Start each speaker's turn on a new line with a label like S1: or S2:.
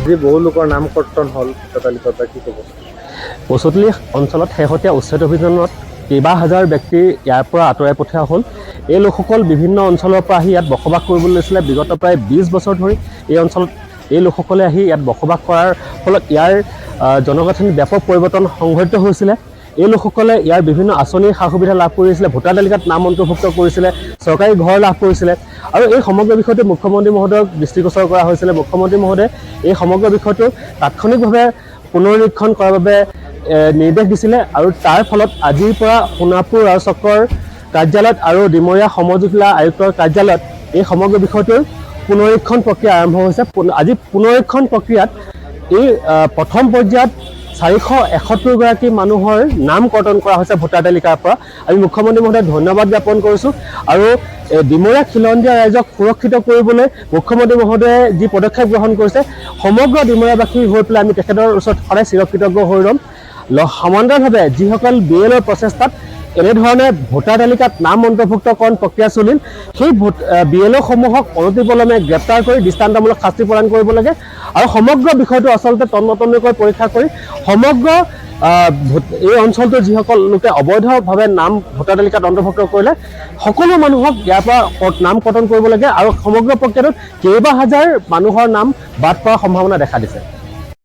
S1: আজি বহু লোকৰ নাম কৰ্তন হ'ল ভোটাৰ তালিকাৰ পৰা, কি ক'ব?
S2: পচতলি অঞ্চলত শেহতীয়া উচ্ছেদ অভিযানত কেইবা হাজাৰ ব্যক্তি ইয়াৰ পৰা আঁতৰাই পঠিওৱা হ'ল। এই লোকসকল বিভিন্ন অঞ্চলৰ পৰা আহি ইয়াত বসবাস কৰিবলৈ লৈছিলে। বিগত প্ৰায় 20 বছৰ ধৰি এই অঞ্চলত এই লোকসকলে আহি ইয়াত বসবাস কৰাৰ ফলত ইয়াৰ জনগাঁথনিত ব্যাপক পৰিৱৰ্তন সংঘটিত হৈছিলে। এই লোকসকলে ইয়াৰ বিভিন্ন আঁচনিৰ সা সুবিধা লাভ কৰিছিলে, ভোটাৰ তালিকাত নাম অন্তৰ্ভুক্ত কৰিছিলে, চৰকাৰী ঘৰ লাভ কৰিছিলে আৰু এই সমগ্ৰ বিষয়টো মুখ্যমন্ত্ৰী মহোদয়ক দৃষ্টিগোচৰ কৰা হৈছিলে। মুখ্যমন্ত্ৰী মহোদয়ে এই সমগ্ৰ বিষয়টো তাৎক্ষণিকভাৱে পুনৰীক্ষণ কৰাৰ বাবে নিৰ্দেশ দিছিলে আৰু তাৰ ফলত আজিৰ পৰা সোণাপুৰ ৰাজ চক্ৰৰ কাৰ্যালয়ত আৰু ডিমৰীয়া সমজিলা আয়ুক্তৰ কাৰ্যালয়ত এই সমগ্ৰ বিষয়টোৰ পুনৰীক্ষণ প্ৰক্ৰিয়া আৰম্ভ হৈছে। আজি পুনৰীক্ষণ প্ৰক্ৰিয়াত এই প্ৰথম পৰ্যায়ত 471 গৰাকী মানুহৰ নাম কৰ্তন কৰা হৈছে ভোটাৰ তালিকাৰ পৰা। আমি মুখ্যমন্ত্ৰী মহোদয়ক ধন্যবাদ জ্ঞাপন কৰিছোঁ আৰু ডিমৰীয়া খিলঞ্জীয়া ৰাইজক সুৰক্ষিত কৰিবলৈ মুখ্যমন্ত্ৰী মহোদয়ে যি পদক্ষেপ গ্ৰহণ কৰিছে, সমগ্ৰ ডিমৰীয়াবাসী হৈ পেলাই আমি তেখেতৰ ওচৰত সদায় চিৰকৃতজ্ঞ হৈ ৰ'ম। সমান্তৰালভাৱে যিসকল BLOৰ প্ৰচেষ্টাত এনেধৰণে ভোটাৰ তালিকাত নাম অন্তৰ্ভুক্তকৰণ প্ৰক্ৰিয়া চলিল, সেই BLOসমূহক অনতিপলমে গ্ৰেপ্তাৰ কৰি দৃষ্টান্তমূলক শাস্তি প্ৰদান কৰিব লাগে আৰু সমগ্ৰ বিষয়টো আচলতে তন্নতন্নকৈ পৰীক্ষা কৰি সমগ্ৰ এই অঞ্চলটোৰ যিসকল লোকে অবৈধভাৱে নাম ভোটাৰ তালিকাত অন্তৰ্ভুক্ত কৰিলে সকলো মানুহক ইয়াৰ পৰা নাম কৰ্তন কৰিব লাগে আৰু সমগ্ৰ প্ৰক্ৰিয়াটোত কেইবা হাজাৰ মানুহৰ নাম বাদ পৰাৰ সম্ভাৱনা দেখা দিছে।